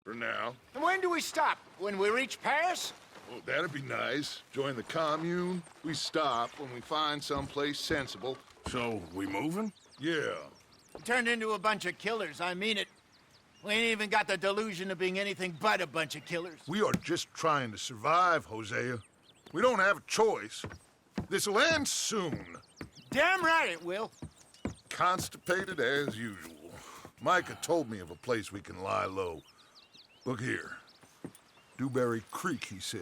For now. And when do we stop? When we reach Paris? Oh, that'd be nice. Join the commune. We stop when we find someplace sensible. So, we moving? Yeah. We turned into a bunch of killers, I mean it. We ain't even got the delusion of being anything but a bunch of killers. We are just trying to survive, Hosea. We don't have a choice. This'll end soon. Damn right it will. Constipated as usual. Micah told me of a place we can lie low. Look here. Dewberry Creek, he said.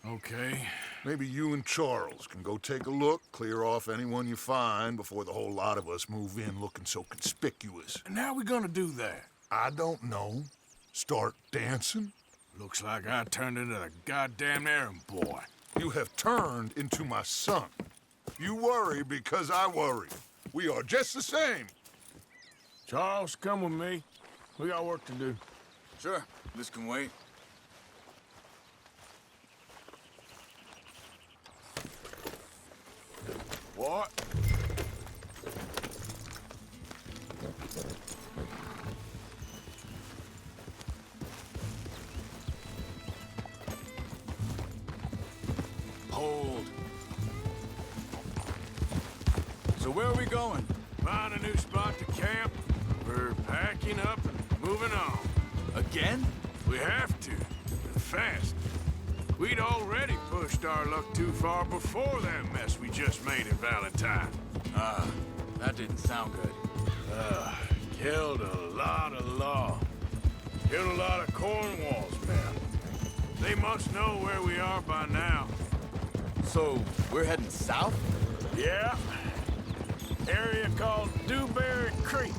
Okay. Maybe you and Charles can go take a look, clear off anyone you find before the whole lot of us move in looking so conspicuous. And how we gonna do that? I don't know. Start dancing? Looks like I turned into the goddamn errand boy. You have turned into my son. You worry because I worry. We are just the same. Charles, come with me. We got work to do. Sure, this can wait. What? Hold. So where are we going? Found a new spot to camp. We're packing up and moving on. Again? We have to, and fast. We'd already pushed our luck too far before that mess we just made in Valentine. That didn't sound good. Killed a lot of law. Killed a lot of Cornwall's men. They must know where we are by now. So, we're heading south? Yeah. Area called Dewberry Creek.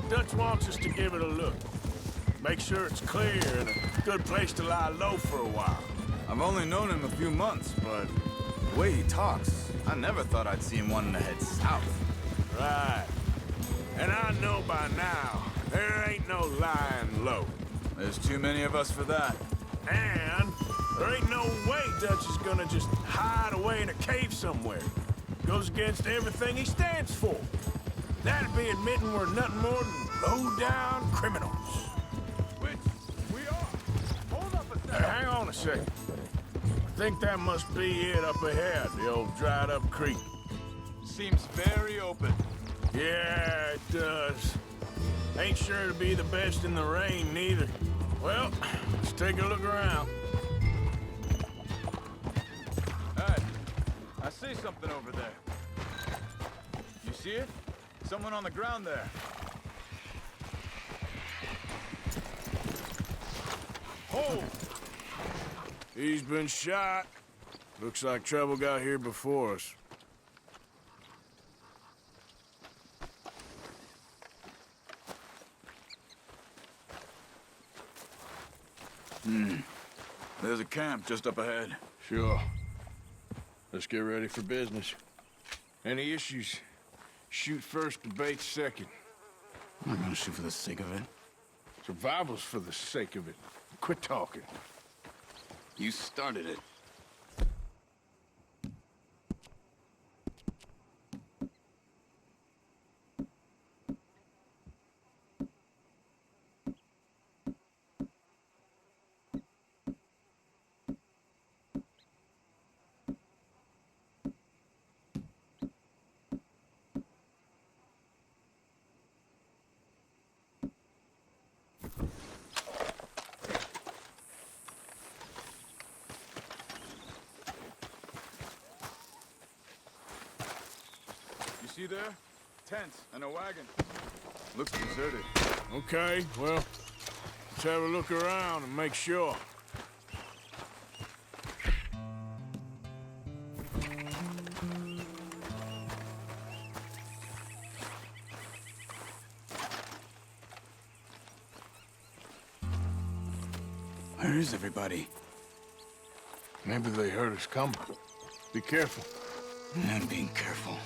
Dutch wants us to give it a look. Make sure it's clear and a good place to lie low for a while. I've only known him a few months, but the way he talks, I never thought I'd see him wanting to head south. Right. And I know by now, there ain't no lying low. There's too many of us for that. And there ain't no way Dutch is gonna just hide away in a cave somewhere. Goes against everything he stands for. That'd be admitting we're nothing more than low-down criminals. Which we are. Hold up a second. Hang on a second. I think that must be it up ahead, the old dried-up creek. Seems very open. Yeah, it does. Ain't sure to be the best in the rain, neither. Well, let's take a look around. Hey, I see something over there. You see it? Someone on the ground there. Oh! He's been shot. Looks like trouble got here before us. There's a camp just up ahead. Sure. Let's get ready for business. Any issues? Shoot first, debate second. I'm not gonna shoot for the sake of it. Survival's for the sake of it. Quit talking. You started it. You see there? Tents and a wagon. Looks deserted. Okay, well, let's have a look around and make sure. Where is everybody? Maybe they heard us coming. Be careful. I'm being careful.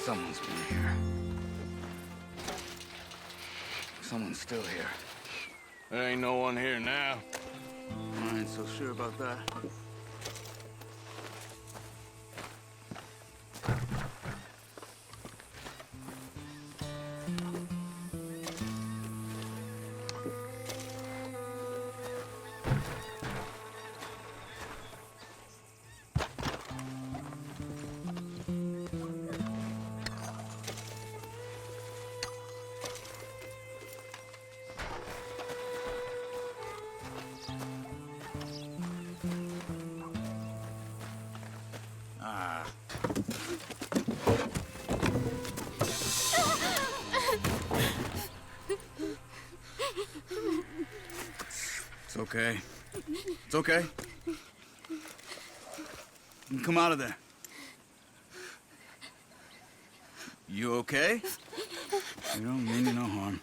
Someone's been here. Someone's still here. There ain't no one here now. I ain't so sure about that. It's okay. It's okay. You can come out of there. You okay? You don't mean you no harm.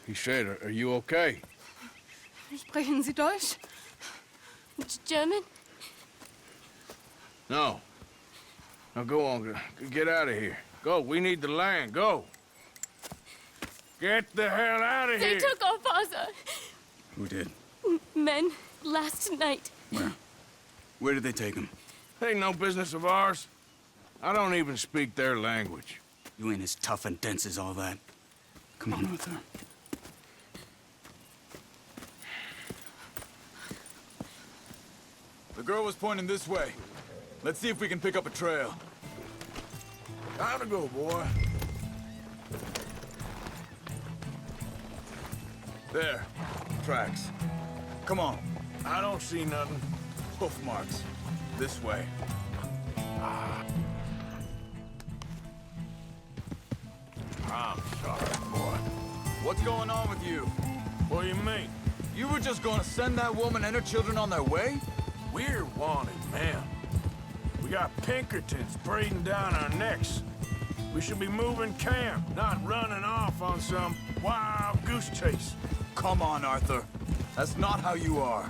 He said, are you okay? Sprechen Sie Deutsch? German? No. Now go on, get out of here. Go, we need the land, go. Get the hell out of They here. took our father. Who did? Men, last night. Where? Where did they take him? Ain't no business of ours. I don't even speak their language. You ain't as tough and dense as all that. Come on, Arthur. The girl was pointing this way. Let's see if we can pick up a trail. Time to go, boy. There. Tracks. Come on. I don't see nothing. Hoof marks. This way. I'm sorry, boy. What's going on with you? What do you mean? You were just gonna send that woman and her children on their way? We're wanted, man. We got Pinkertons breathing down our necks. We should be moving camp, not running off on some wild goose chase. Come on, Arthur. That's not how you are.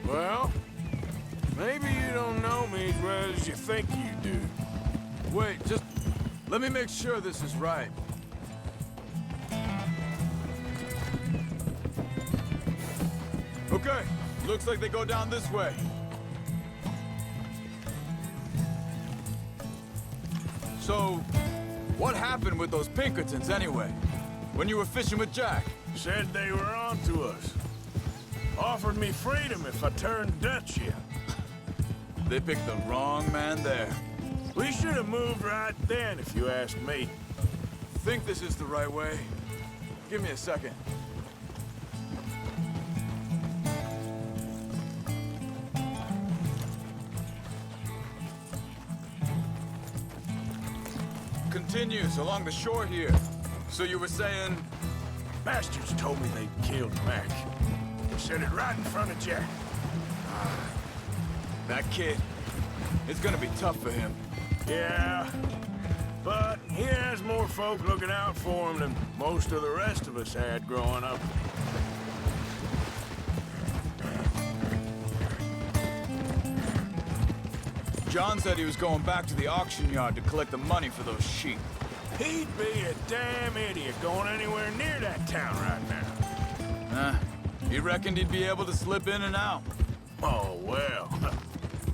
Well, maybe you don't know me as well as you think you do. Wait, just let me make sure this is right. Okay, looks like they go down this way. So, what happened with those Pinkertons anyway? When you were fishing with Jack? Said they were on to us. Offered me freedom if I turned Dutch yet. They picked the wrong man there. We should have moved right then, if you ask me. Think this is the right way? Give me a second. Continues along the shore here. So you were saying... Bastards told me they killed Mac. They said it right in front of Jack. That kid, it's gonna be tough for him. Yeah, but he has more folk looking out for him than most of the rest of us had growing up. John said he was going back to the auction yard to collect the money for those sheep. He'd be a damn idiot going anywhere near that town right now. He reckoned he'd be able to slip in and out. Oh, well.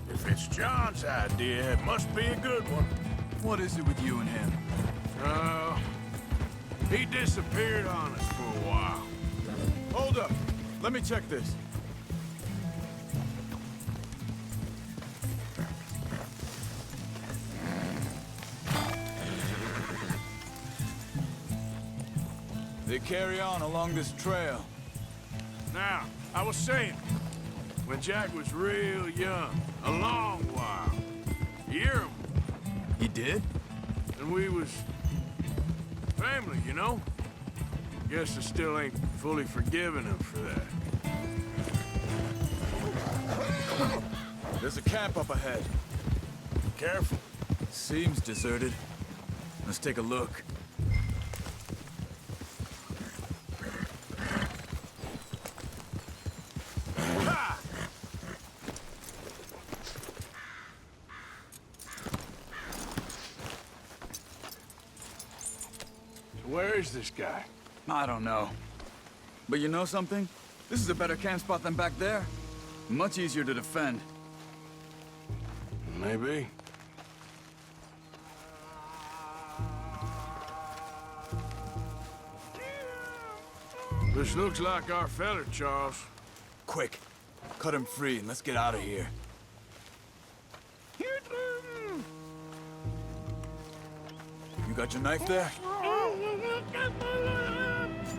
If it's John's idea, it must be a good one. What is it with you and him? He disappeared on us for a while. Hold up. Let me check this. They carry on along this trail. Now, I was saying, when Jack was real young, a long while, you hear him, He did? and we was family, you know? Guess I still ain't fully forgiven him for that. There's a camp up ahead. Careful. Seems deserted. Let's take a look. Where is this guy? I don't know. But you know something? This is a better camp spot than back there. Much easier to defend. Maybe. This looks like our fella, Charles. Quick, cut him free and let's get out of here. You got your knife there?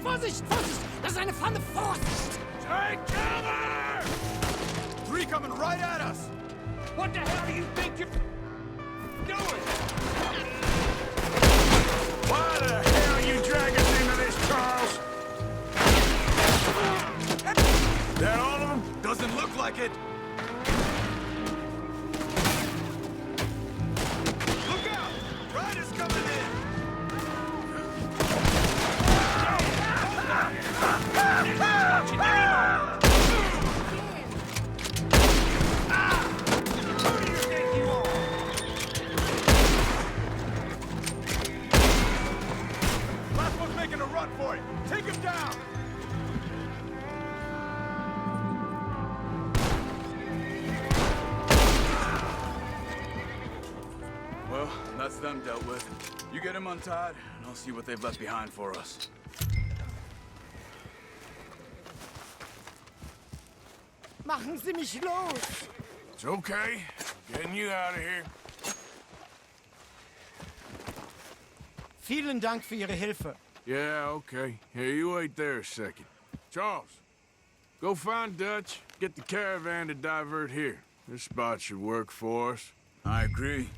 Vorsicht, Vorsicht! Das ist eine Pfanne! Vorsicht! Take cover! Three coming right at us! What the hell do you think you're doing? Why the hell you drag us into this, Charles? That all of them? Doesn't look like it! Look out! Riders coming in! Last one's making a run for it! Take him down! Well, that's them dealt with. You get them untied, and I'll see what they've left behind for us. Machen Sie mich los! It's okay. Getting you out of here. Vielen Dank für Ihre Hilfe. Yeah, okay. Here, you wait there a second. Charles, go find Dutch. Get the caravan to divert here. This spot should work for us. I agree.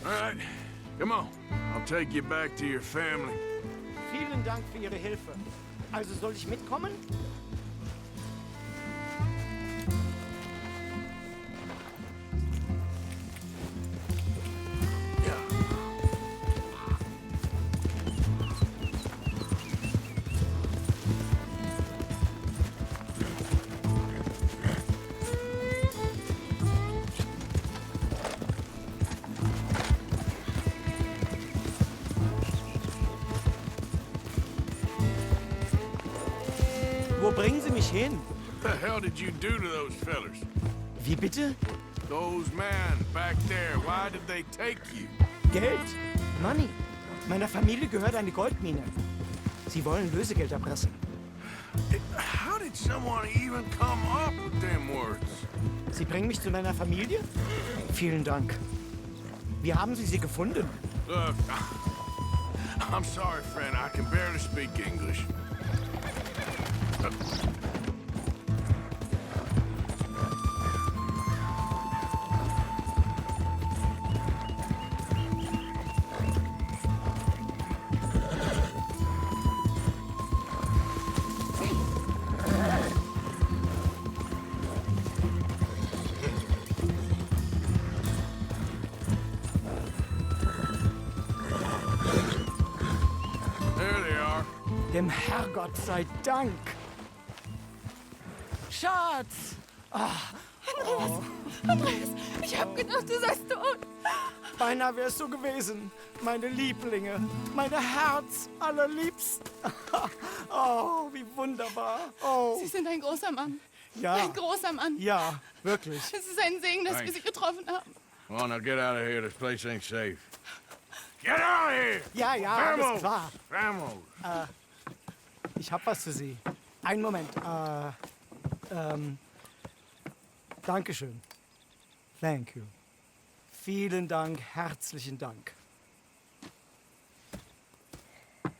All right, come on. I'll take you back to your family. Vielen Dank für Ihre Hilfe. Also soll ich mitkommen? Wo bringen Sie mich hin? What the hell did you do to those fellers? Wie bitte? Those men back there, why did they take you? Geld? Money. Meiner Familie gehört eine Goldmine. Sie wollen Lösegeld erpressen. How did someone even come up with them words? Sie bringen mich zu meiner Familie? Vielen Dank. Wie haben Sie sie gefunden? Look, I'm sorry, friend. I can barely speak English. There they are. Dem Herrgott sei Dank. Schatz! Andreas, ich hab gedacht, du seist tot. Beinahe wär's so gewesen. Meine Lieblinge, meine Herz allerliebsten. Oh, wie wunderbar. Oh, Sie sind ein großer Mann. ja, Ein großer Mann. ja, wirklich. Es ist ein Segen, dass wir Thanks. Sie getroffen haben. Well, now get out of here. This place ain't safe. Get out of here! Ja, ja, alles Vamos! klar. Vamos! Ich hab was für Sie. Einen Moment. Dankeschön. Thank you. Vielen Dank, herzlichen Dank.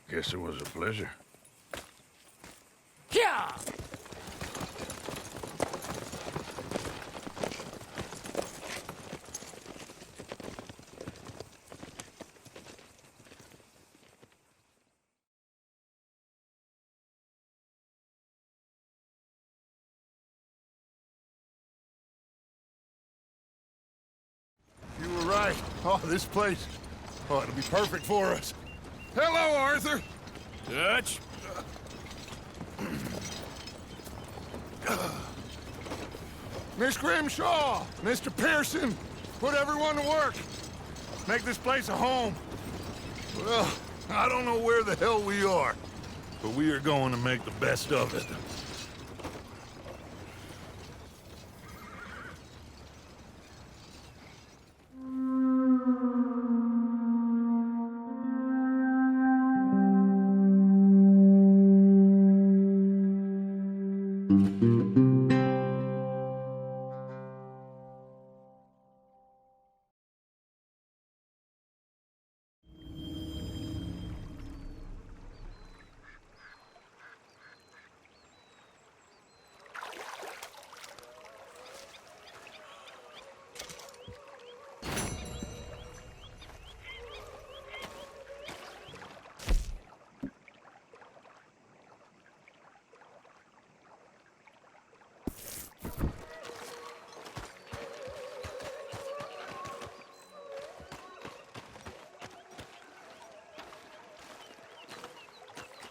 Guess it was a pleasure. Ja! Oh, this place. Oh, it'll be perfect for us. Hello, Arthur. Dutch? Miss Grimshaw, Mr. Pearson, put everyone to work. Make this place a home. Well, I don't know where the hell we are, but we are going to make the best of it.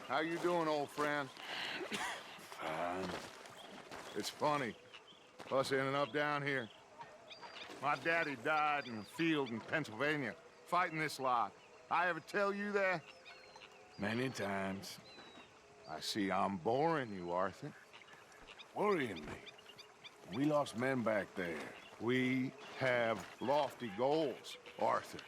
How you doing, old friend? Fine. It's funny, us ending up down here. My daddy died in a field in Pennsylvania, fighting this lot. I ever tell you that? Many times. I see I'm boring you, Arthur. Worrying me. We lost men back there. We have lofty goals, Arthur.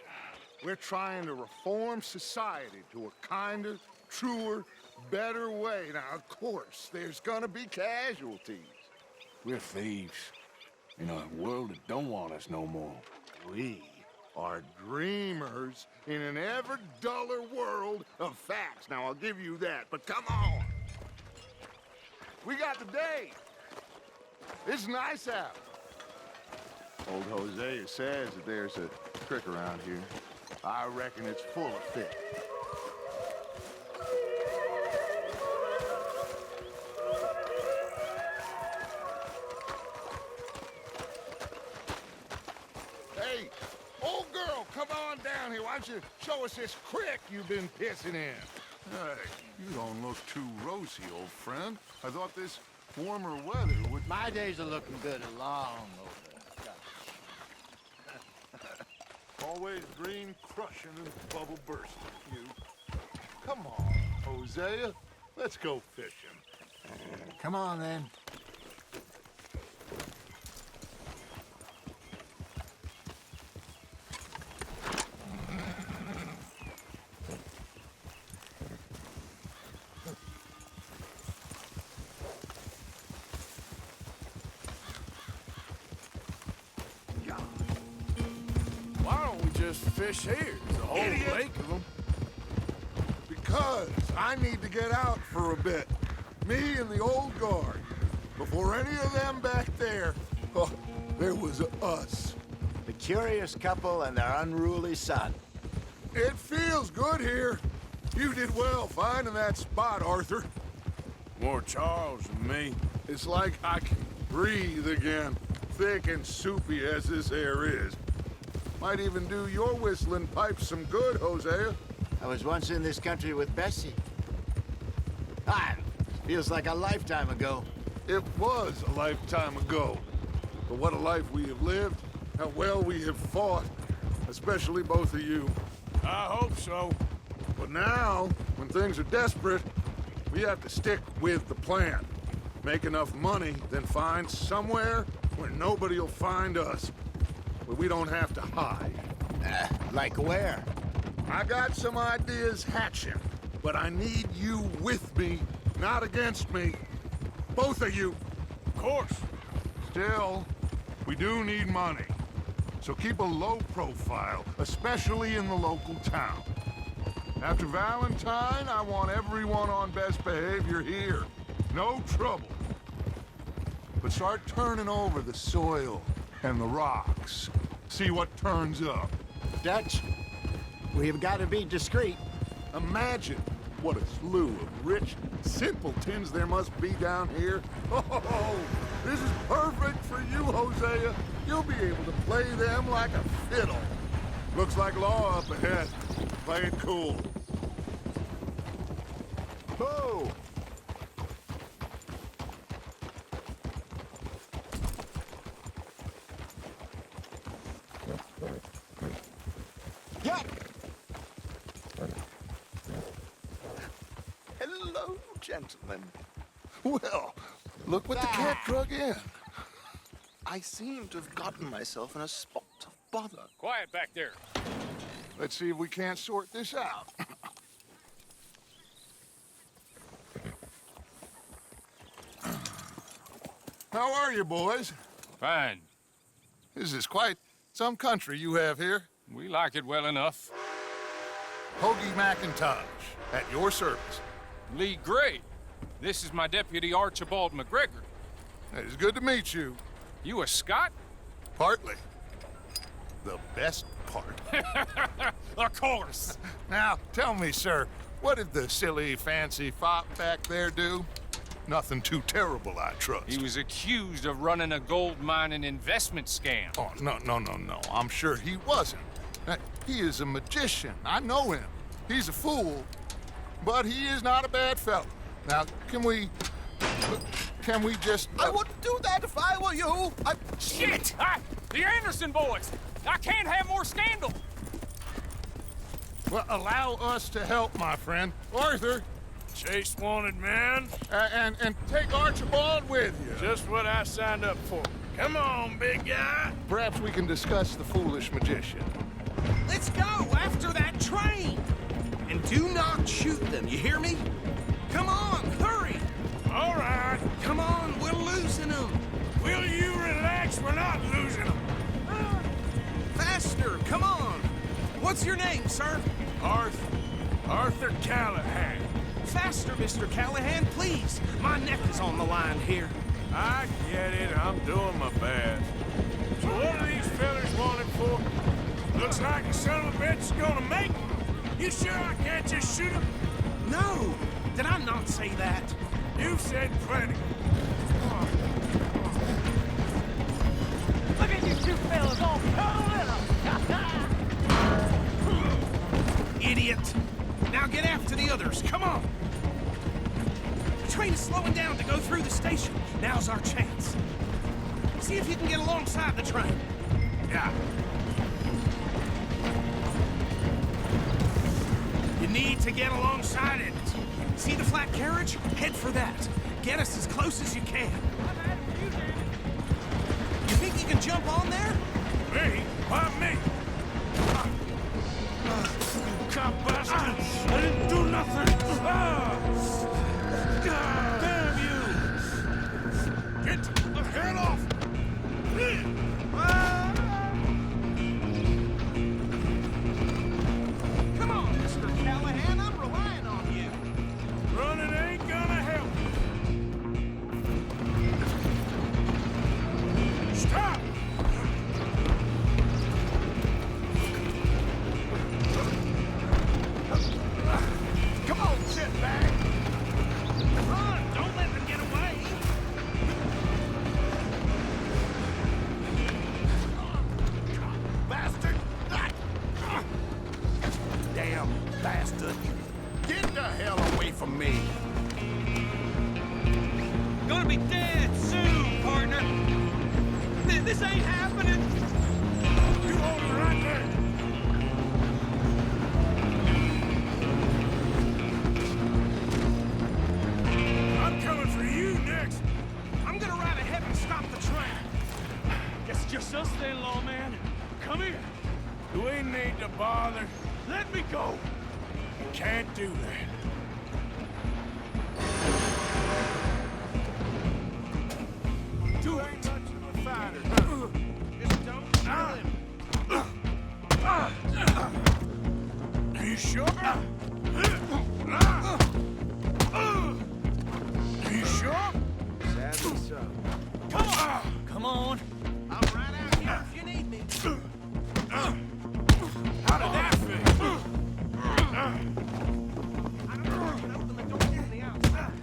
We're trying to reform society to a kinder, truer, better way. Now, of course, there's gonna be casualties. We're thieves. In a world that don't want us no more. We are dreamers in an ever duller world of facts. Now, I'll give you that, but come on. We got the day. It's nice out. Old Hosea says that there's a trick around here. I reckon it's full of fish. Hey, old girl, come on down here. Why don't you show us this crick you've been pissing in? Hey, you don't look too rosy, old friend. I thought this warmer weather would... My days are looking good and long over. Always green crushing and bubble bursting, you. Come on, Hosea. Let's go fishing. Come on, then. Why don't we just fish here? There's a whole Idiot. lake of them. Because I need to get out for a bit. Me and the old guard. Before any of them back there, oh, there was us. The curious couple and their unruly son. It feels good here. You did well finding that spot, Arthur. More Charles than me. It's like I can breathe again, thick and soupy as this air is. Might even do your whistling pipes some good, Hosea. I was once in this country with Bessie. Ah, feels like a lifetime ago. It was a lifetime ago. But what a life we have lived, how well we have fought, especially both of you. I hope so. But now, when things are desperate, we have to stick with the plan. Make enough money, then find somewhere where nobody will find us. Where we don't have to hide. Like where? I got some ideas hatching, but I need you with me, not against me. Both of you. Of course. Still, we do need money. So keep a low profile, especially in the local town. After Valentine, I want everyone on best behavior here. No trouble. But start turning over the soil and the rocks. See what turns up. Dutch, we've got to be discreet. Imagine what a slew of rich simpletons there must be down here. Oh, this is perfect for you, Hosea. You'll be able to play them like a fiddle. Looks like law up ahead. Play it cool. Oh! Yeah. Hello, gentlemen. Well, look what the cat drug in. I seem to have gotten myself in a spot of bother. Quiet back there. Let's see if we can't sort this out. How are you, boys? Fine. This is quite some country you have here. We like it well enough. Hoagie McIntosh, at your service. Lee Gray. This is my deputy Archibald McGregor. It is good to meet you. You a Scot? Partly. The best part. Of course. Now, tell me, sir, what did the silly, fancy fop back there do? Nothing too terrible, I trust. He was accused of running a gold mining investment scam. Oh, no. I'm sure he wasn't. He is a magician. I know him. He's a fool, but he is not a bad fellow. Now, can we just... I wouldn't do that if I were you. Shit! The Anderson boys! I can't have more scandal! Well, allow us to help, my friend. Arthur, Chase wanted man. and take Archibald with you. Just what I signed up for. Come on, big guy. Perhaps we can discuss the foolish magician. Let's go after that train! And do not shoot them, you hear me? Come on, hurry! All right. Come on, we're losing them! Will you relax? We're not losing them. Faster, come on! What's your name, sir? Arthur Callahan. Faster, Mr. Callahan, please! My neck is on the line here. I get it. I'm doing my best. So what are these fellas wanted for? Looks like the son of a bitch is gonna make it. You sure I can't just shoot him? No! Did I not say that? You said plenty. Look at you two fellas all cuddled up! Idiot! Now get after the others, come on! The train is slowing down to go through the station. Now's our chance. See if you can get alongside the train. Yeah. You need to get alongside it. See the flat carriage? Head for that. Get us as close as you can. You think you can jump on there? Me? Why me? Cop bastard! I didn't do nothing! Damn you! Get the hell off! Come on, Mr. Callahan, I'm relying on you. Running ain't gonna help. Stop! Come on, sit back. Run! Don't let them get away! Bastard! Damn bastard. Get the hell away from me. Gonna be dead soon, partner! This ain't happening! You hold it right there! I'm coming for you next! I'm gonna ride ahead and stop the train! Guess it's just us then, lawman. Come here. Do we need to bother? Let me go. Can't do that. Do Ain't much of a fighter, Just don't kill him! Are you sure? Are you sure? Sadly so. Come on. I'm right out here if you need me. How did that feel? I don't know if you can open the door from the outside.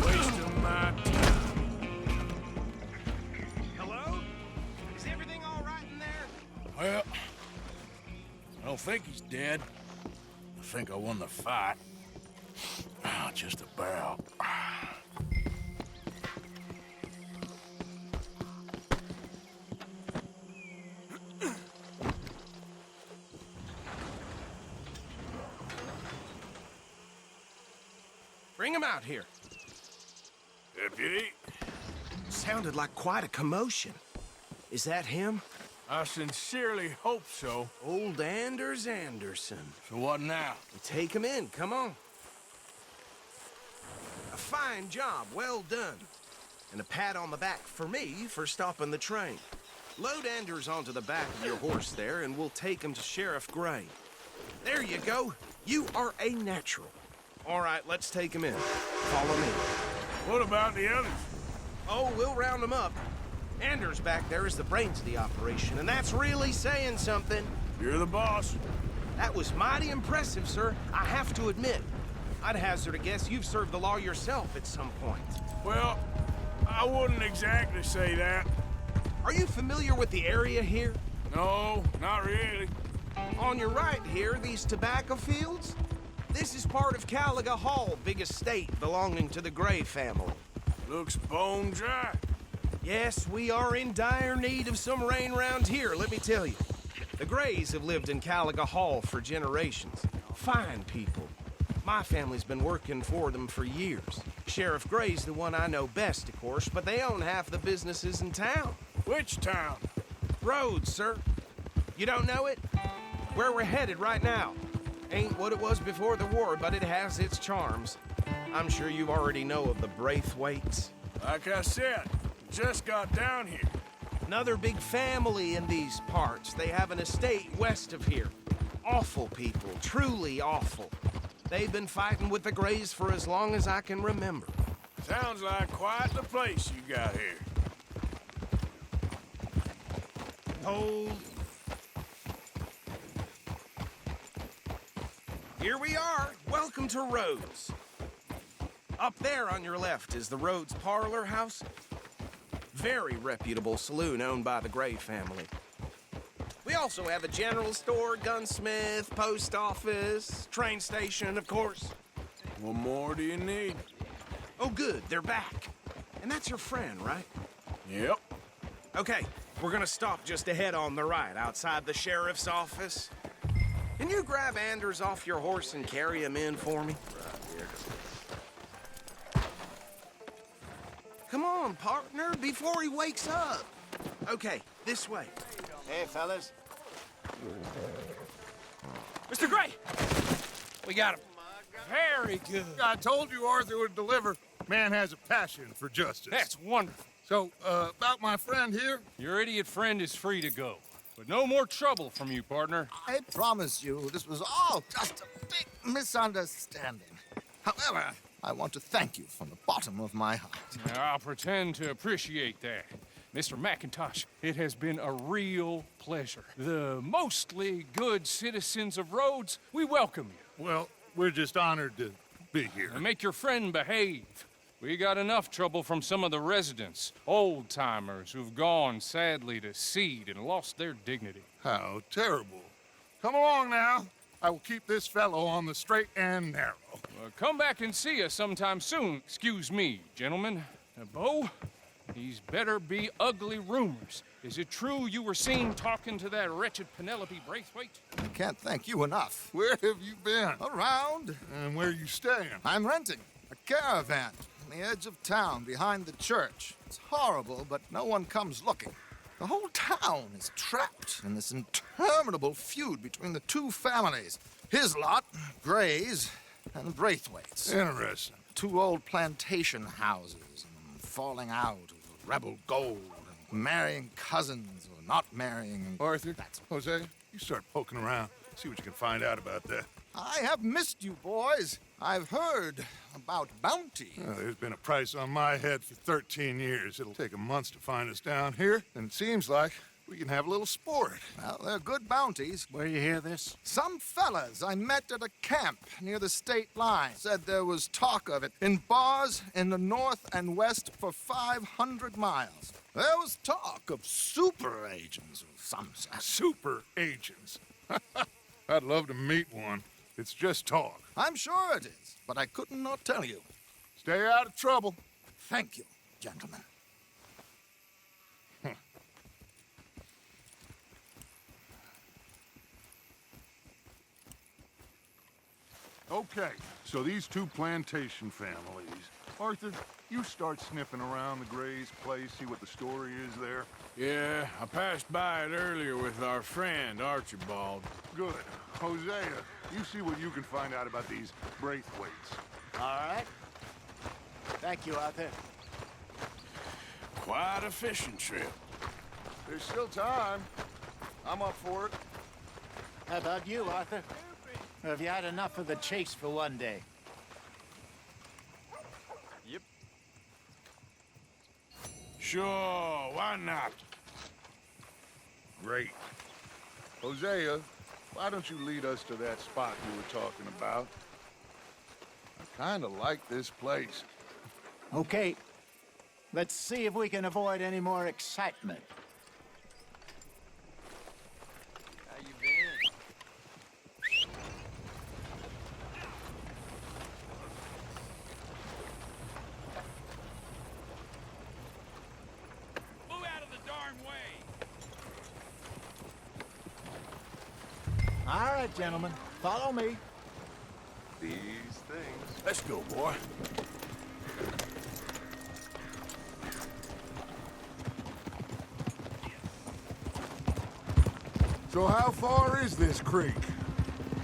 Wasting my time. Hello? Is everything all right in there? think he's dead. I think I won the fight. Just about. Bring him out here. Deputy, Sounded like quite a commotion. Is that him? I sincerely hope so. Old Anders Anderson. So what now? Take him in, come on. A fine job, well done. And a pat on the back for me for stopping the train. Load Anders onto the back of your horse there, and we'll take him to Sheriff Gray. There you go. You are a natural. All right, let's take him in. Follow me. What about the others? Oh, we'll round them up. Anders back there is the brains of the operation, and that's really saying something. You're the boss. That was mighty impressive, sir. I have to admit. I'd hazard a guess you've served the law yourself at some point. Well, I wouldn't exactly say that. Are you familiar with the area here? No, not really. On your right here, these tobacco fields? This is part of Caliga Hall, big estate belonging to the Gray family. Looks bone dry. Yes, we are in dire need of some rain round here, let me tell you. The Grays have lived in Caliga Hall for generations. Fine people. My family's been working for them for years. Sheriff Gray's the one I know best, of course, but they own half the businesses in town. Which town? Rhodes, sir. You don't know it? Where we're headed right now. Ain't what it was before the war, but it has its charms. I'm sure you already know of the Braithwaites. Like I said, just got down here. Another big family in these parts. They have an estate west of here. Awful people, truly awful. They've been fighting with the Grays for as long as I can remember. Sounds like quite the place you got here. Hold. Here we are. Welcome to Rhodes. Up there on your left is the Rhodes Parlor House. Very reputable saloon owned by the Gray family. We also have a general store, gunsmith, post office, train station, of course. What more do you need? Oh, good, they're back. And that's your friend, right? Yep. Okay, we're gonna stop just ahead on the right, outside the sheriff's office. Can you grab Anders off your horse and carry him in for me? Right here. Come on, partner, before he wakes up. Okay, this way. Hey, fellas. Mr. Gray! We got him. Very good. I told you Arthur would deliver. Man has a passion for justice. That's wonderful. So, about my friend here? Your idiot friend is free to go. But no more trouble from you, partner. I promise you, this was all just a big misunderstanding. However, I want to thank you from the bottom of my heart. I'll pretend to appreciate that. Mr. McIntosh, it has been a real pleasure. The mostly good citizens of Rhodes, we welcome you. Well, we're just honored to be here. And make your friend behave. We got enough trouble from some of the residents, old-timers who've gone, sadly, to seed and lost their dignity. How terrible. Come along now. I will keep this fellow on the straight and narrow. Come back and see us sometime soon. Excuse me, gentlemen. Bo, these better be ugly rumors. Is it true you were seen talking to that wretched Penelope Braithwaite? I can't thank you enough. Where have you been? Around. And where are you staying? I'm renting a caravan on the edge of town behind the church. It's horrible, but no one comes looking. The whole town is trapped in this interminable feud between the two families. His lot, Gray's, and the Braithwaites. Interesting. Two old plantation houses, and falling out of rebel gold, and marrying cousins or not marrying. And Arthur, Jose, you start poking around. See what you can find out about that. I have missed you, boys. I've heard about bounty. There's been a price on my head for 13 years. It'll take 'em months to find us down here, and it seems like we can have a little sport. Well, they're good bounties. Where you hear this? Some fellas I met at a camp near the state line said there was talk of it in bars in the north and west for 500 miles. There was talk of super agents of some sort. Super agents. I'd love to meet one. It's just talk. I'm sure it is, but I couldn't not tell you. Stay out of trouble. Thank you, gentlemen. Okay, so these two plantation families. Arthur, you start sniffing around the Gray's place, see what the story is there. Yeah, I passed by it earlier with our friend, Archibald. Good. Hosea, you see what you can find out about these Braithwaites. All right. Thank you, Arthur. Quite a fishing trip. There's still time. I'm up for it. How about you, Arthur? Or have you had enough of the chase for one day? Yep. Sure, why not? Great. Hosea, why don't you lead us to that spot you were talking about? I kind of like this place. Okay. Let's see if we can avoid any more excitement. How you been? Move out of the darn way! All right, gentlemen. Follow me. These things. Let's go, boy. So how far is this creek?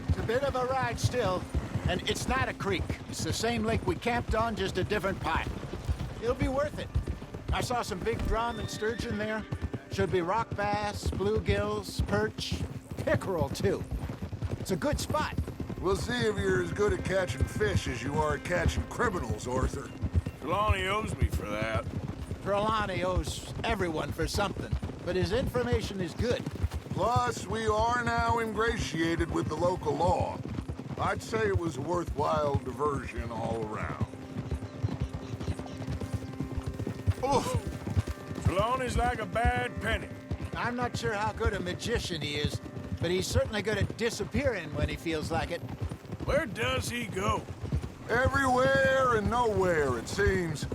It's a bit of a ride still, and it's not a creek. It's the same lake we camped on, just a different part. It'll be worth it. I saw some big drum and sturgeon there. Should be rock bass, bluegills, perch, pickerel, too. It's a good spot. We'll see if you're as good at catching fish as you are at catching criminals, Arthur. Trelawney owes me for that. Trelawney owes everyone for something, but his information is good. Plus, we are now ingratiated with the local law. I'd say it was a worthwhile diversion all around. Oh, Trelawney's like a bad penny. I'm not sure how good a magician he is, but he's certainly good at disappearing when he feels like it. Where does he go? Everywhere and nowhere, it seems.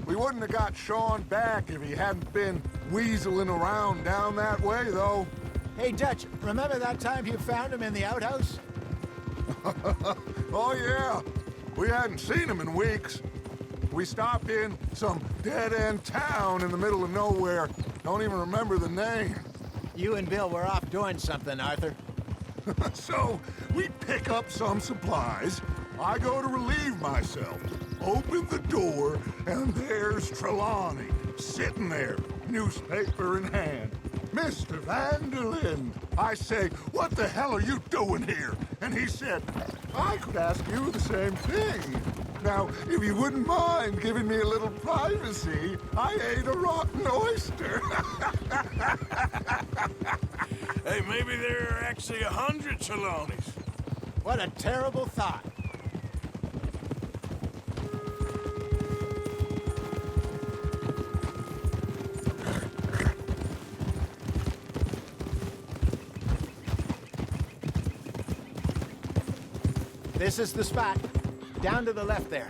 We wouldn't have got Sean back if he hadn't been weaseling around down that way, though. Hey, Dutch, remember that time you found him in the outhouse? Oh, yeah. We hadn't seen him in weeks. We stopped in some dead-end town in the middle of nowhere. Don't even remember the name. You and Bill were off doing something, Arthur. So, we pick up some supplies. I go to relieve myself. Open the door, and there's Trelawney, sitting there, newspaper in hand. Mr. Vanderlyn. I say, what the hell are you doing here? And he said, I could ask you the same thing. Now, if you wouldn't mind giving me a little privacy, I ate a rotten oyster. Hey, maybe there are actually 100 Trelawneys. What a terrible thought. This is the spot. Down to the left there.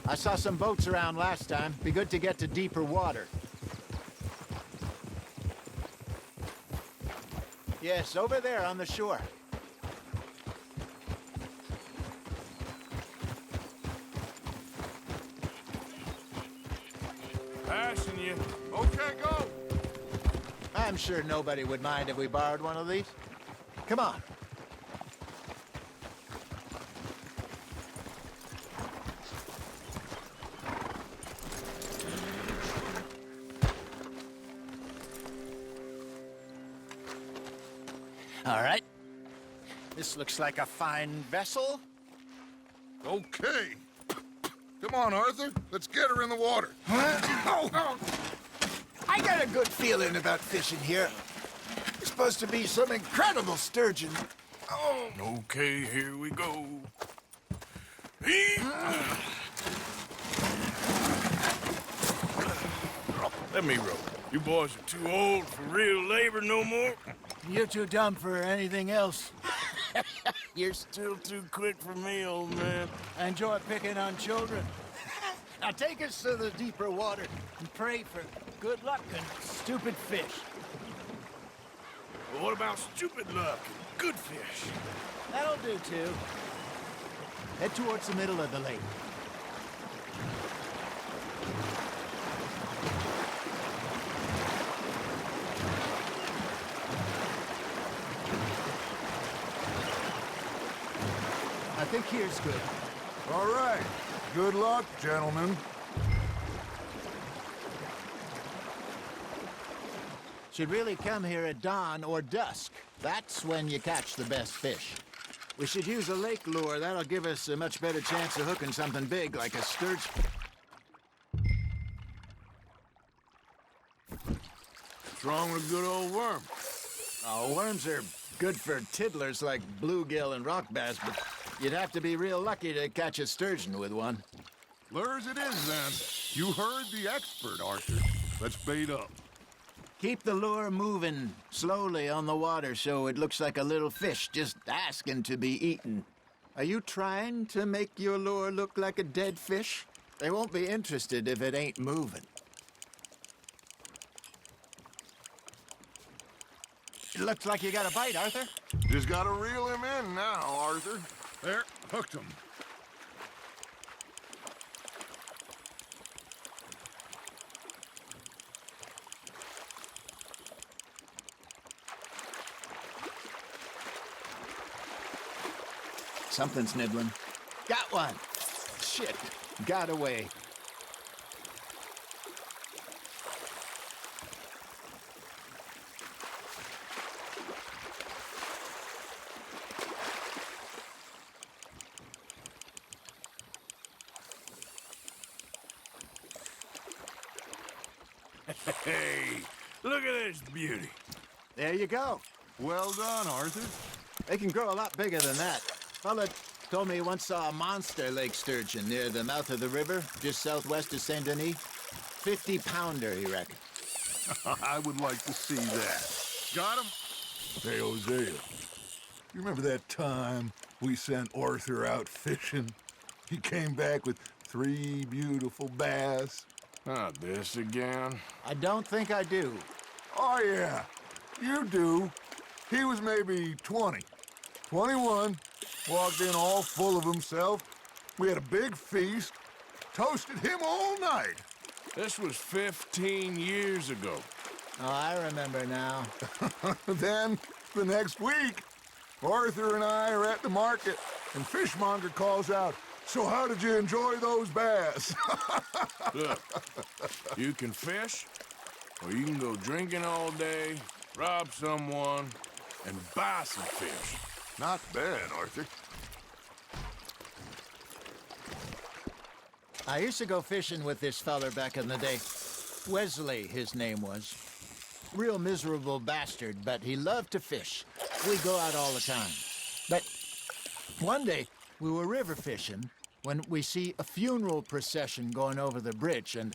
I saw some boats around last time. Be good to get to deeper water. Yes, over there on the shore. Passing you. Okay, go. I'm sure nobody would mind if we borrowed one of these. Come on. All right. This looks like a fine vessel. Okay. Come on, Arthur. Let's get her in the water. I got a good feeling about fishing here. There's supposed to be some incredible sturgeon. Oh. Okay, here we go. Let me roll. You boys are too old for real labor no more. You're too dumb for anything else. You're still too quick for me, old man. I enjoy picking on children. Now take us to the deeper water and pray for good luck and stupid fish. But what about stupid luck and good fish? That'll do, too. Head towards the middle of the lake. I think here's good. All right. Good luck, gentlemen. Should really come here at dawn or dusk. That's when you catch the best fish. We should use a lake lure. That'll give us a much better chance of hooking something big like a sturgeon. What's wrong with a good old worm? Oh, worms are good for tiddlers like bluegill and rock bass, but you'd have to be real lucky to catch a sturgeon with one. Lures it is, then. You heard the expert, Arthur. Let's bait up. Keep the lure moving slowly on the water so it looks like a little fish just asking to be eaten. Are you trying to make your lure look like a dead fish? They won't be interested if it ain't moving. It looks like you got a bite, Arthur. Just gotta reel him in now, Arthur. There, hooked him. Something's nibbling. Got one. Shit, got away. Hey, look at this beauty. There you go. Well done, Arthur. They can grow a lot bigger than that. Fella told me he once saw a monster lake sturgeon near the mouth of the river, just southwest of Saint Denis. 50-pounder, he reckoned. I would like to see that. Got him? Hey, Hosea. You remember that time we sent Arthur out fishing? He came back with 3 beautiful bass. Not this again. I don't think I do. Oh, yeah. You do. He was maybe 20. 21. Walked in all full of himself. We had a big feast. Toasted him all night. This was 15 years ago. Oh, I remember now. Then, the next week, Arthur and I are at the market, and Fishmonger calls out, "So how did you enjoy those bass?" Look, you can fish, or you can go drinking all day, rob someone, and buy some fish. Not bad, Arthur. I used to go fishing with this feller back in the day. Wesley, his name was. Real miserable bastard, but he loved to fish. We go out all the time. But one day, we were river fishing when we see a funeral procession going over the bridge, and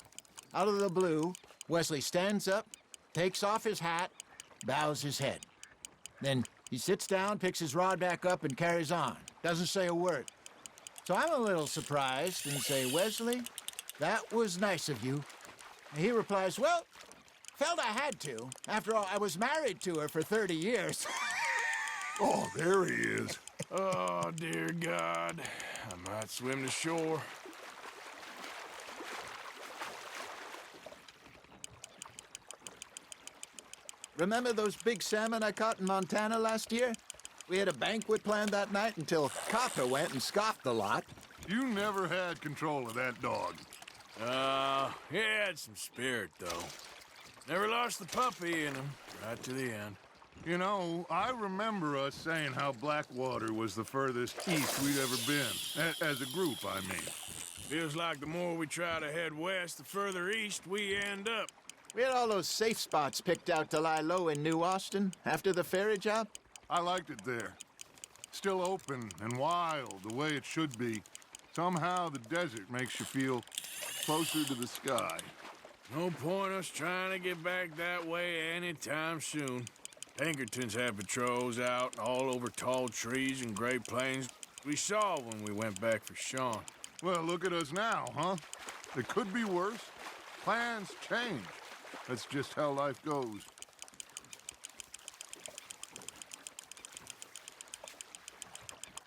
out of the blue, Wesley stands up, takes off his hat, bows his head. Then he sits down, picks his rod back up, and carries on. Doesn't say a word. So I'm a little surprised and say, "Wesley, that was nice of you." And he replies, "Well, felt I had to. After all, I was married to her for 30 years. Oh, there he is. Oh, dear God. I might swim to shore. Remember those big salmon I caught in Montana last year? We had a banquet planned that night until Copper went and scoffed the lot. You never had control of that dog. He had some spirit, though. Never lost the puppy in him, right to the end. You know, I remember us saying how Blackwater was the furthest east we'd ever been. As a group, I mean. Feels like the more we try to head west, the further east we end up. We had all those safe spots picked out to lie low in New Austin after the ferry job. I liked it there. Still open and wild, the way it should be. Somehow the desert makes you feel closer to the sky. No point us trying to get back that way anytime soon. Pinkertons have patrols out all over tall trees and Great Plains. We saw when we went back for Sean. Well, look at us now, huh? It could be worse. Plans change. That's just how life goes.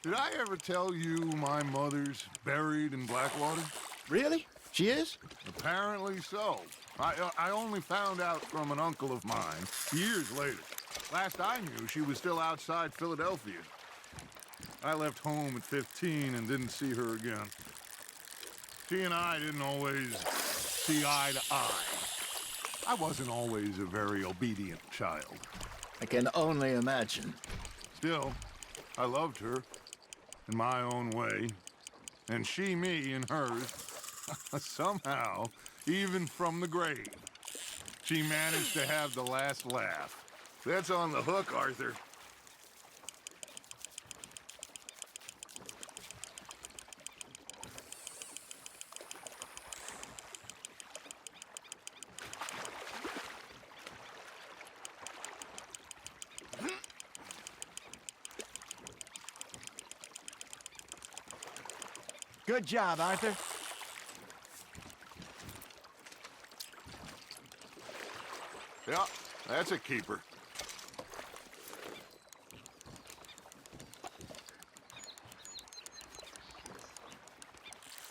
Did I ever tell you my mother's buried in Blackwater? Really? She is? Apparently so. I only found out from an uncle of mine years later. Last I knew, she was still outside Philadelphia. I left home at 15 and didn't see her again. She and I didn't always see eye to eye. I wasn't always a very obedient child. I can only imagine. Still, I loved her in my own way, and she me in hers. Somehow, even from the grave, she managed to have the last laugh. That's on the hook, Arthur. Good job, Arthur. Yeah, that's a keeper.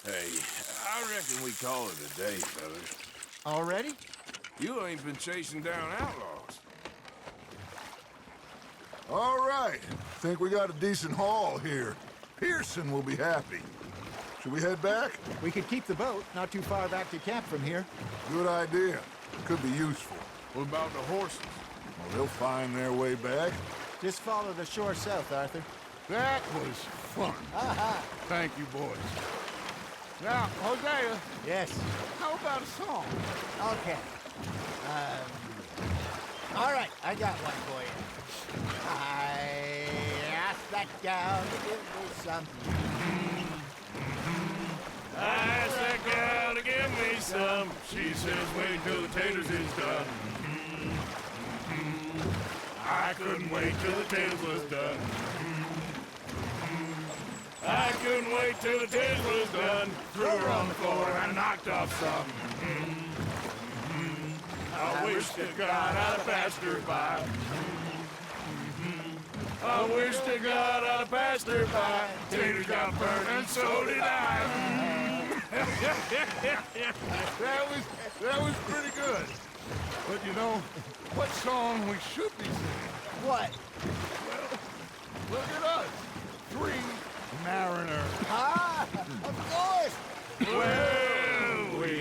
Hey, I reckon we call it a day, fellas. Already? You ain't been chasing down outlaws. All right. Think we got a decent haul here. Pearson will be happy. Should we head back? We could keep the boat not too far back to camp from here. Good idea. Could be useful. What about the horses? Well, they'll find their way back. Just follow the shore south, Arthur. That was fun. Thank you, boys. Now, Hosea, Yes. how about a song? Okay. All right, I got one for you. I asked that gal to give me something. I asked that gal to give me some. She says, wait till the taters is done. I couldn't wait till the taters was done. I couldn't wait till the taters was done. Threw her on the floor and knocked off some. I wish to God I'd passed her by. I wish to God I'd passed her by. Taters got burned and so did I. That was pretty good. But you know, what song we should be singing? What? Look at us. 3 mariners. Ah, of course. Well, we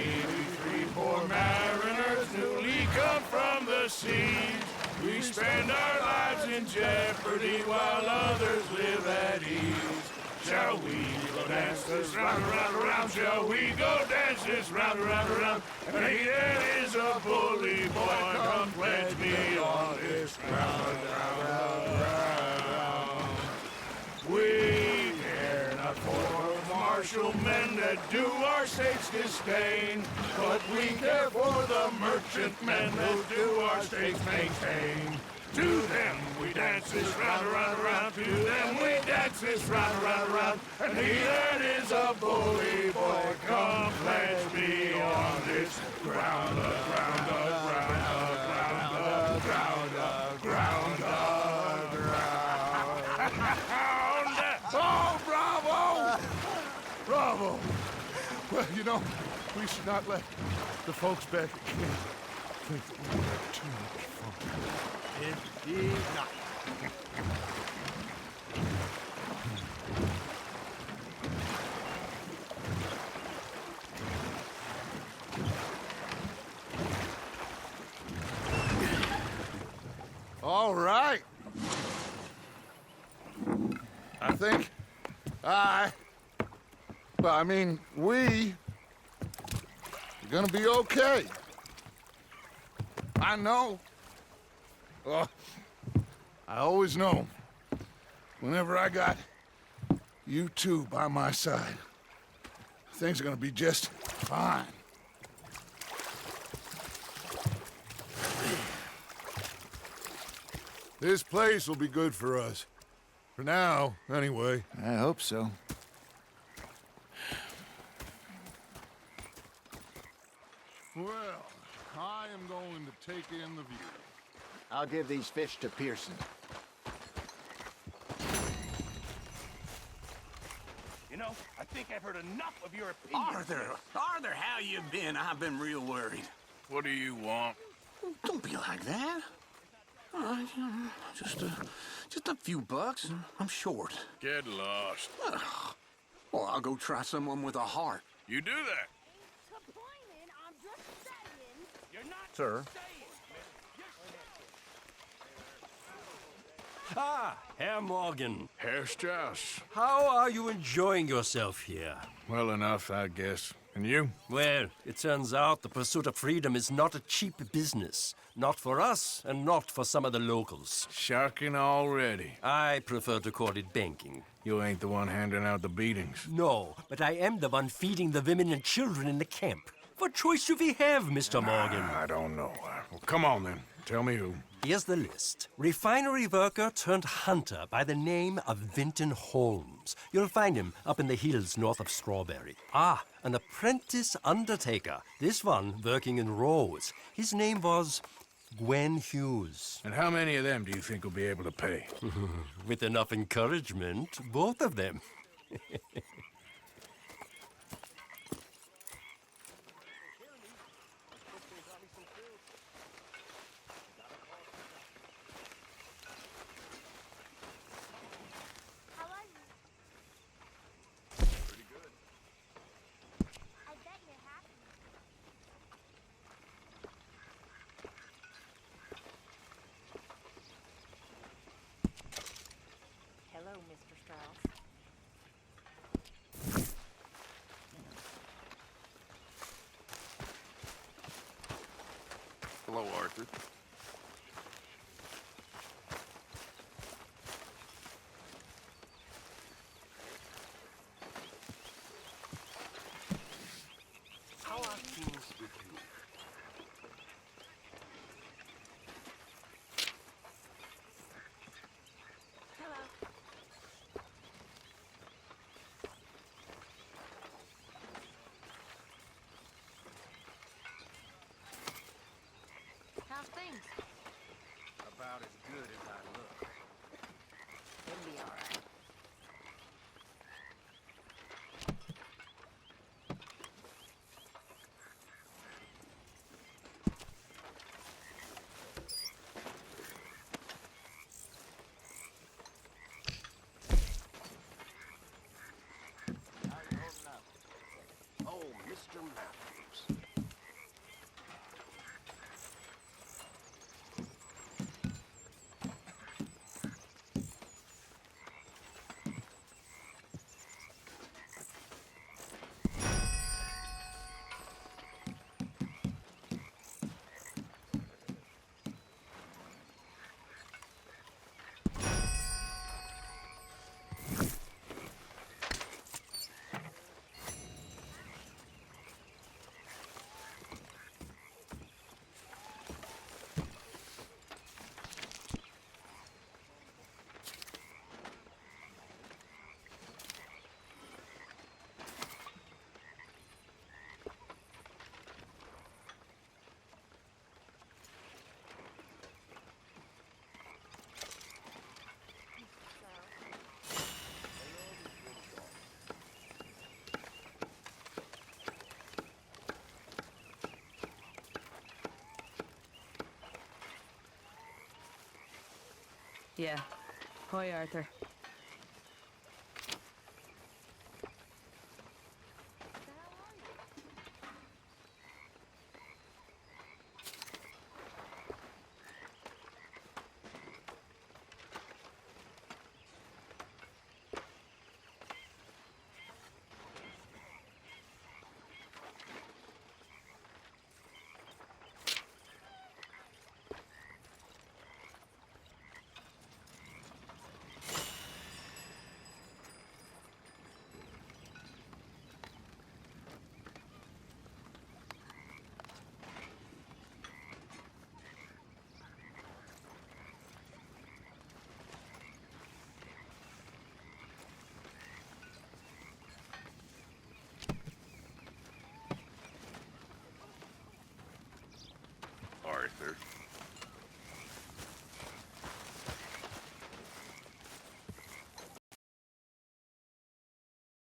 3 poor mariners newly come from the seas. We spend our lives in jeopardy while others live at ease. Shall we go dance this round, around, around? Shall we go dance this round, around, around? And he that is a bully boy, come pledge me on this ground, ground. We care not for martial men that do our states disdain, but we care for the merchantmen who do our states maintain. To them we dance this round, around, around. To them we dance this round, around, around. And he that is a bully boy, come pledge me on this ground, ground, ground, ground, ground, ground, ground. Oh, bravo! Bravo! Well, you know, we should not let the folks back at camp think that we had too much fun. Indeed not. All right. I think we are gonna be okay. I know. I always know. whenever I got you two by my side, things are gonna be just fine. This place will be good for us. For now, anyway. I hope so. Well, I am going to take in the view. I'll give these fish to Pearson. You know, I think I've heard enough of your opinion. Arthur, how you been? I've been real worried. What do you want? Don't be like that. Just a few bucks. I'm short. Get lost. Well, I'll go try someone with a heart. You do that. Sir. Ah, Herr Morgan. Herr Strauss. How are you enjoying yourself here? Well enough, I guess. And you? Well, it turns out the pursuit of freedom is not a cheap business. Not for us, and not for some of the locals. Sharking already. I prefer to call it banking. You ain't the one handing out the beatings. No, but I am the one feeding the women and children in the camp. What choice do we have, Mr. Morgan? I don't know. Well, come on then. Tell me who. Here's the list. Refinery worker turned hunter by the name of Vinton Holmes. You'll find him up in the hills north of Strawberry. Ah, an apprentice undertaker. This one working in rows. His name was Gwen Hughes. And how many of them do you think will be able to pay? With enough encouragement, both of them. Hello, Mr. Strauss. Hello, Arthur. How are things with you? How's things? About as good as I look. It'll be all right. Oh, Mr. Matthews. Yeah. Hoi, Arthur. Arthur.